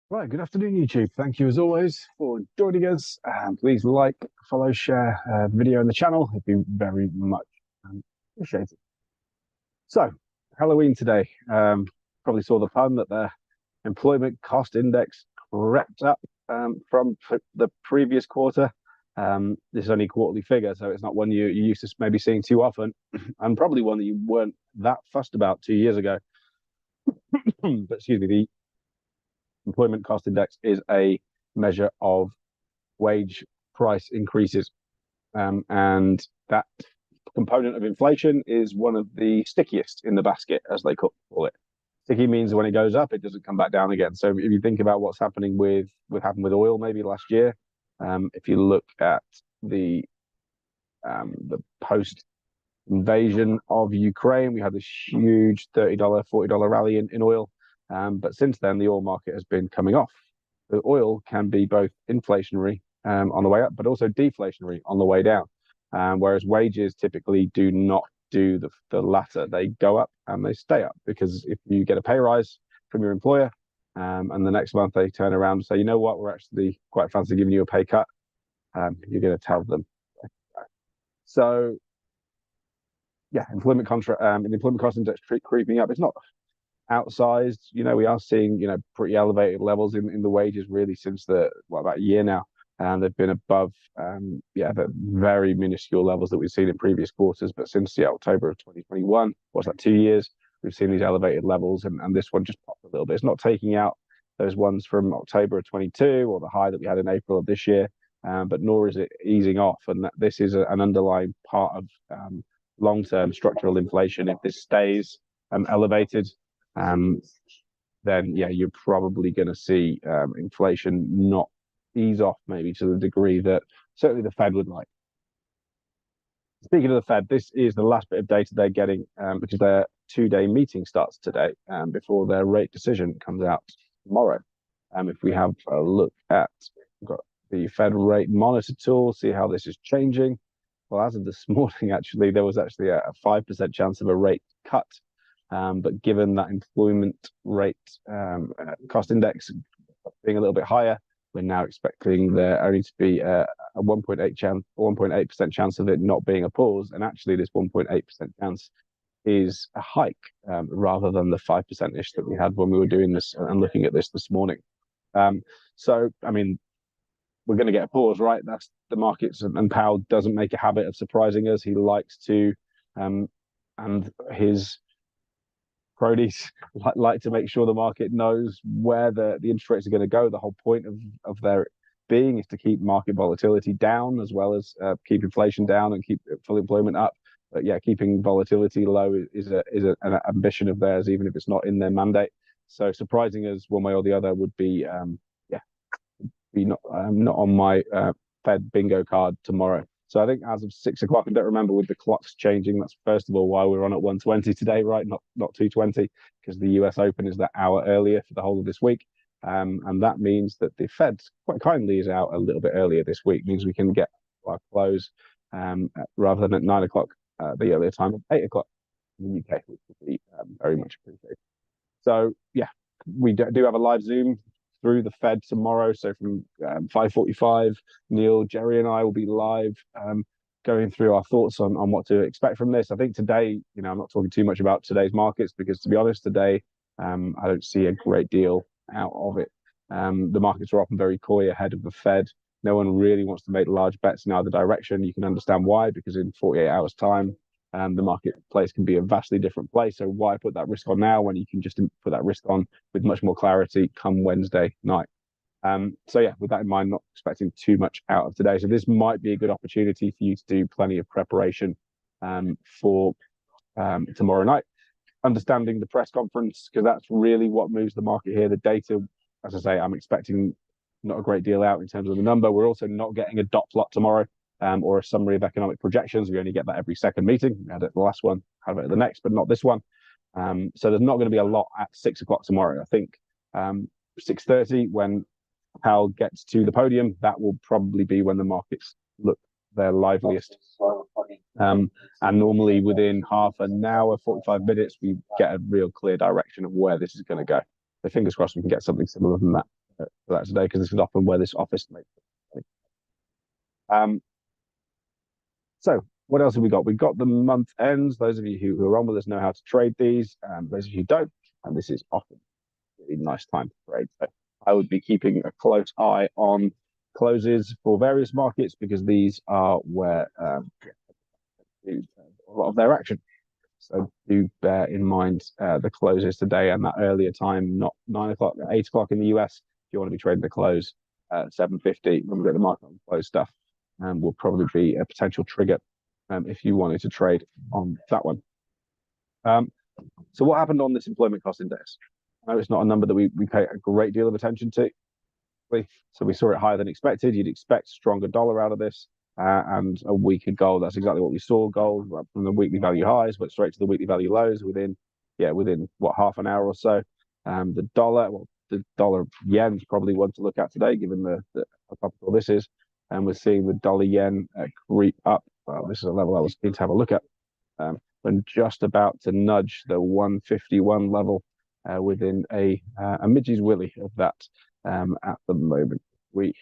Right, good afternoon, YouTube. Thank you as always for joining us. Please like, follow, share the video on the channel. It'd be very much appreciated. So, Halloween today. Probably saw the pun that the employment cost index crept up from the previous quarter. This is only a quarterly figure, so it's not one you're used to maybe seeing too often, and probably one that you weren't that fussed about 2 years ago. But excuse me, the employment cost index is a measure of wage price increases. And that component of inflation is one of the stickiest in the basket, as they call it. Sticky means when it goes up, it doesn't come back down again. So if you think about what's happening with what happened with oil maybe last year, if you look at the post invasion of Ukraine, we had this huge $30, $40 rally in oil. But since then, the oil market has been coming off. The oil can be both inflationary on the way up, but also deflationary on the way down. Whereas wages typically do not do the latter. They go up and they stay up because if you get a pay rise from your employer and the next month they turn around and say, you know what, we're actually quite fancy giving you a pay cut, you're going to tell them. So yeah, employment contract and employment cost index creeping up. It's not outsized. We are seeing, pretty elevated levels in the wages really since about a year now. And they've been above, the very minuscule levels that we've seen in previous quarters. But since the October of 2021, what's that, 2 years, we've seen these elevated levels. And this one just popped a little bit. It's not taking out those ones from October of 22 or the high that we had in April of this year, but nor is it easing off. And this is an underlying part of long-term structural inflation. If this stays elevated, then yeah, you're probably going to see inflation not ease off maybe to the degree that certainly the Fed would like. Speaking of the Fed, this is the last bit of data they're getting because their two-day meeting starts today before their rate decision comes out tomorrow. If we have a look at, we've got the Fed rate monitor tool, see how this is changing. Well, as of this morning, actually, there was actually a 5% chance of a rate cut. But given that employment rate cost index being a little bit higher, we're now expecting there only to be a 1.8% chance of it not being a pause. And actually, this 1.8% chance is a hike rather than the 5%-ish that we had when we were doing this and looking at this morning. So, I mean, we're going to get a pause, right? That's the markets, and Powell doesn't make a habit of surprising us. He likes to, and his cronies like to make sure the market knows where the interest rates are going to go. The whole point of their being is to keep market volatility down as well as keep inflation down and keep full employment up. But yeah, keeping volatility low is an ambition of theirs, even if it's not in their mandate. So surprising us one way or the other would be not on my Fed bingo card tomorrow. So I think as of 6 o'clock, I don't remember with the clocks changing. That's first of all why we're on at 1:20 today, right? Not 2:20, because the US Open is that hour earlier for the whole of this week. And that means that the Fed quite kindly is out a little bit earlier this week, means we can get our close rather than at 9 o'clock, the earlier time of 8 o'clock in the UK, which would be very much appreciated. So yeah, we do have a live Zoom through the Fed tomorrow. So from 5:45, Neil, Jerry, and I will be live going through our thoughts on what to expect from this. I think today, I'm not talking too much about today's markets because, to be honest, today I don't see a great deal out of it. The markets are often very coy ahead of the Fed. No one really wants to make large bets in either direction. You can understand why, because in 48 hours' time, the marketplace can be a vastly different place. So why put that risk on now when you can just put that risk on with much more clarity come Wednesday night? So yeah, with that in mind, not expecting too much out of today. So this might be a good opportunity for you to do plenty of preparation for tomorrow night. Understanding the press conference, because that's really what moves the market here. The data, as I say, I'm expecting not a great deal out in terms of the number. We're also not getting a dot plot tomorrow. Or a summary of economic projections. We only get that every second meeting. We had it the last one, have it at the next, but not this one. So there's not going to be a lot at 6 o'clock tomorrow. I think 6:30, when Powell gets to the podium, that will probably be when the markets look their liveliest. And normally within half an hour, 45 minutes, we get a real clear direction of where this is going to go. So fingers crossed we can get something similar than that. for that today, because this is often where this office makes it. Um, so what else have we got? We've got the month ends. Those of you who are on with us know how to trade these. Those of you who don't, and this is often a really nice time to trade. So I would be keeping a close eye on closes for various markets, because these are where do a lot of their action. So do bear in mind the closes today and that earlier time, not 9 o'clock, 8 o'clock in the US. If you want to be trading the close at 7:50 when we get the market on close stuff, will probably be a potential trigger if you wanted to trade on that one. So what happened on this employment cost index? I know it's not a number that we pay a great deal of attention to. So we saw it higher than expected. You'd expect stronger dollar out of this. And a weaker gold. That's exactly what we saw. Gold from the weekly value highs went straight to the weekly value lows within what, half an hour or so. The dollar yen's probably one to look at today, given how topical this is. And we're seeing the dollar yen creep up. Well, this is a level I was keen to have a look at. When just about to nudge the 151 level within a midgie's willy of that at the moment. We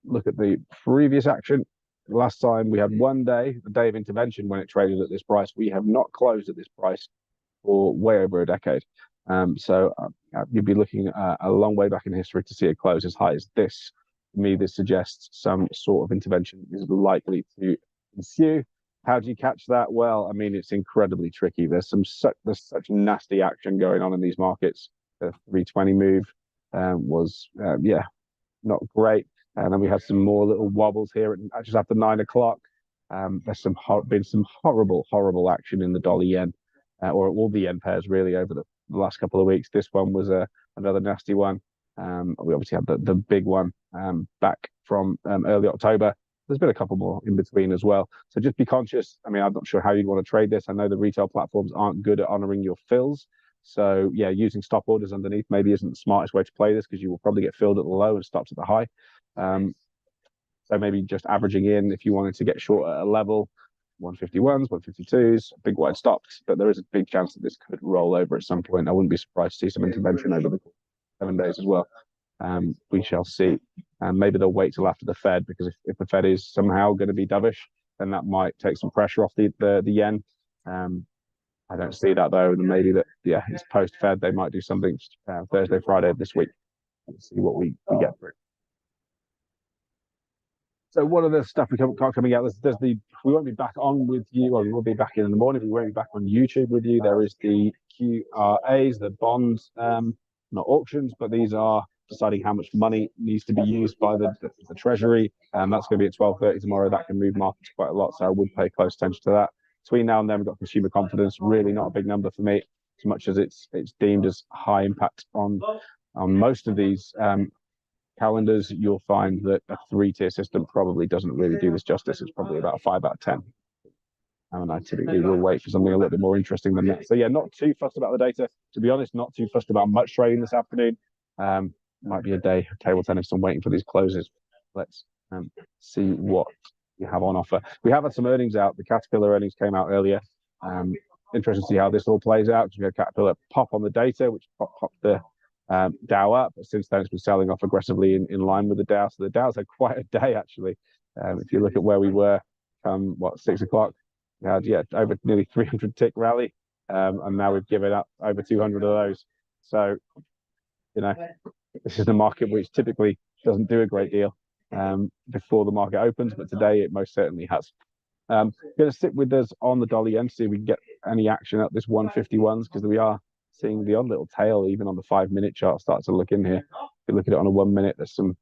look at the previous action. Last time we had one day, the day of intervention, when it traded at this price. We have not closed at this price for way over a decade. So you'd be looking a long way back in history to see a close as high as this. To me, this suggests some sort of intervention is likely to ensue. How do you catch that? Well, I mean, it's incredibly tricky. There's such nasty action going on in these markets. The 320 move was not great. And then we had some more little wobbles here at just after 9 o'clock. There's been some horrible action in the dollar yen, or all the yen pairs really over the last couple of weeks. This one was another nasty one. We obviously had the big one back from early October. There's been a couple more in between as well. So just be conscious. I mean, I'm not sure how you'd want to trade this. I know the retail platforms aren't good at honoring your fills. So yeah, using stop orders underneath maybe isn't the smartest way to play this, because you will probably get filled at the low and stopped at the high. So maybe just averaging in if you wanted to get short at a level, 151s, 152s, big wide stops. But there is a big chance that this could roll over at some point. I wouldn't be surprised to see some intervention over the 7 days as well. We shall see. Maybe they'll wait till after the Fed, because if the Fed is somehow going to be dovish, then that might take some pressure off the yen. I don't see that though, and maybe that it's post Fed. They might do something Thursday, Friday of this week. Let's see what we get through. So one of the stuff we got coming out, we won't be back on with you. Well, we'll be back in the morning. We won't be back on YouTube with you. There is the QRAs, the bonds, not auctions, but these are deciding how much money needs to be used by the Treasury. And that's going to be at 12:30 tomorrow. That can move markets quite a lot. So I would pay close attention to that. Between now and then, we've got consumer confidence, really not a big number for me, as much as it's deemed as high impact on most of these calendars. You'll find that a 3-tier system probably doesn't really do this justice. It's probably about a 5 out of 10. And I typically will wait for something a little bit more interesting than that. So yeah, not too fussed about the data. To be honest, not too fussed about much trading this afternoon. Might be a day of table tennis and waiting for these closes. Let's see what you have on offer. We have had some earnings out. The Caterpillar earnings came out earlier. Interesting to see how this all plays out, because we had Caterpillar pop on the data, which popped the Dow up. But since then, it's been selling off aggressively in line with the Dow. So the Dow's had quite a day, actually. If you look at where we were 6 o'clock, we had over nearly 300 tick rally, and now we've given up over 200 of those. So this is a market which typically doesn't do a great deal before the market opens, but today it most certainly has. Going to sit with us on the dollar yen to see if we can get any action at this 151s, because we are seeing the odd little tail even on the 5-minute chart start to look in here. If you look at it on a 1 minute, there's some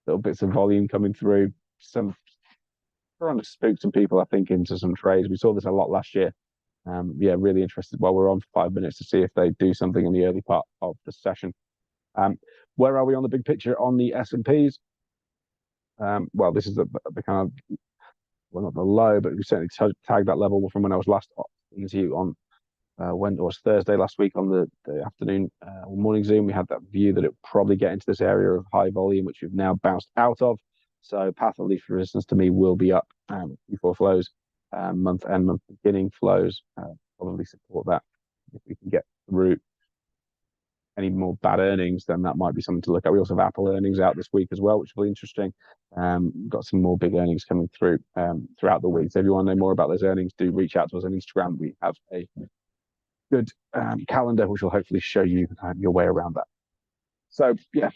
little bits of volume coming through. Trying to spook some people, I think, into some trades. We saw this a lot last year. Really interested while we're on for 5 minutes to see if they do something in the early part of the session. Where are we on the big picture on the S&Ps? Well, this is the kind of, well, not the low, but we certainly tagged that level from when I was last into you on when it was Thursday last week on the afternoon or morning Zoom. We had that view that it would probably get into this area of high volume, which we've now bounced out of. So path of least resistance to me will be up before flows, month end, month beginning flows probably support that if we can get through any more bad earnings, then that might be something to look at. We also have Apple earnings out this week as well, which will be interesting. Got some more big earnings coming through throughout the week. So if you want to know more about those earnings, do reach out to us on Instagram. We have a good calendar, which will hopefully show you your way around that. So yeah,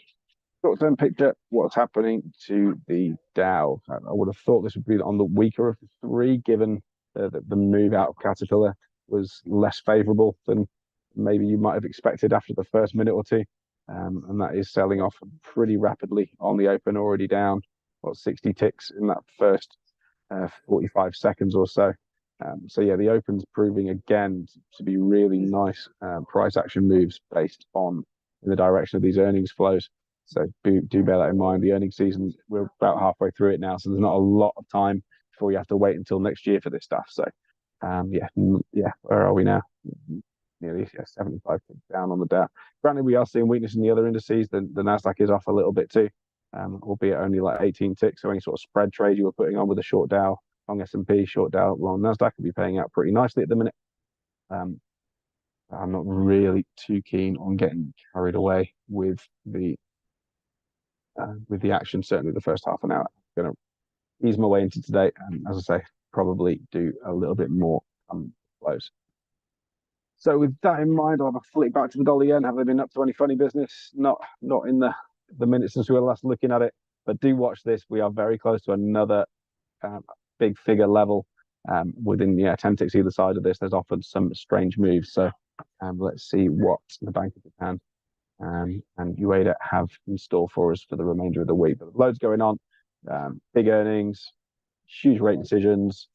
short-term picture, what's happening to the Dow? I would have thought this would be on the weaker of the three, given the move out of Caterpillar was less favourable than maybe you might have expected after the first minute or two. And that is selling off pretty rapidly on the open, already down, 60 ticks in that first 45 seconds or so. So yeah, the open's proving again to be really nice price action moves based on in the direction of these earnings flows. So do bear that in mind. The earnings season, we're about halfway through it now, so there's not a lot of time before you have to wait until next year for this stuff. So yeah, where are we now? Nearly 75 down on the Dow. Granted, we are seeing weakness in the other indices. The Nasdaq is off a little bit too, albeit only like 18 ticks. So any sort of spread trade you were putting on with a short Dow, long S&P, short Dow, long Nasdaq will be paying out pretty nicely at the minute. I'm not really too keen on getting carried away with the action. Certainly, the first half an hour. I'm going to ease my way into today, and as I say, probably do a little bit more close. So with that in mind, I'll have a flick back to the dollar yen. Have they been up to any funny business? Not in the minutes since we were last looking at it, but do watch this. We are very close to another big figure level within 10 ticks either side of this. There's often some strange moves. So let's see what the Bank of Japan and UADA have in store for us for the remainder of the week. But loads going on, big earnings, huge rate decisions.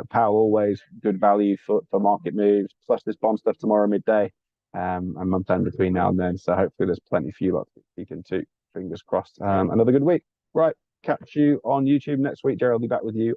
Powell always good value for market moves, plus this bond stuff tomorrow midday, and month end between now and then. So hopefully there's plenty for you lot to peek into. Fingers crossed. Another good week. Right, catch you on YouTube next week. Gerald will be back with you